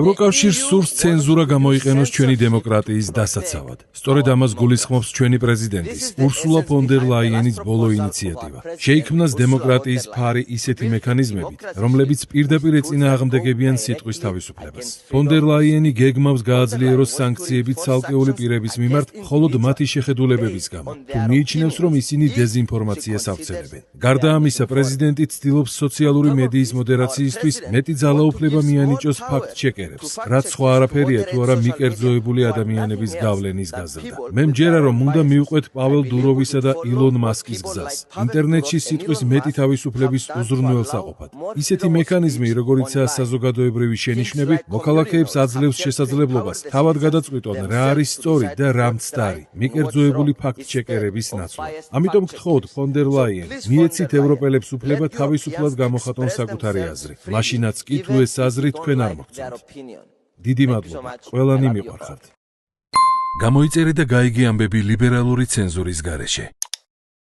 ევროკავშირს სურს ცენზურა გამოიყენოს ჩვენი დემოკრატიის დასაცავად. სწორედ ამას გულისხმობს ჩვენი პრეზიდენტის ურსულა ფონ დერ ლაიენის ბოლო ინიციატივა. შეიქმნას დემოკრატიის ფარი ისეთი მექანიზმებით, რომლებიც პირდაპირ ეწინააღმდეგებიან სიტყვის თავისუფლებას. ფონ დერ ლაიენი გეგმავს გააძლიეროს სანქციები ცალკეული პირების მიმართ, მხოლოდ მათი შეხედულებების გამო, თუ მიიჩნევს, რომ ისინი დეზინფორმაციას ავრცელებენ. გარდა ამისა, პრეზიდენტი ცდილობს სოციალური მედიის მოდერაციისთვის მეტი ძალაუფლება მიანიჭოს ფაქტ-ჩეკერებს, რაც სხვა არაფერია თუ არა მიკერძოებული ადამიანების გავლენის გაზრდა. მე მჯერა, რომ უნდა მივყვეთ პაველ დუროვისა და ილონ მასკის გზას. ინტერნეტში სიტყვის მეტი თავისუფლების უზრუნველსაყოფად. ისეთი მექანიზმი, როგორიცაა საზოგადოებრივი შენიშვნები, მოქალაქეებს აძლევს შესაძლებლობას თავად გადაწყვიტონ, რა არის სწორი და რა მცდარი მიკერძოებული ფაქტ-ჩეკერების ნაცვლად. ამიტომ გთხოვთ ფონ დერ ლაიენ, მიეცით ევროპელებს უფლება თავისუფლად გამოხატონ საკუთარი აზრი. მაშინაც კი თუ ეს აზრი თქვენ არ მოგწონთ. დიდი მადლობა, ყველანი მიყვარხართ. გამოიწერე და გაიგე ამბები ლიბერალური ცენზურის გარეშე.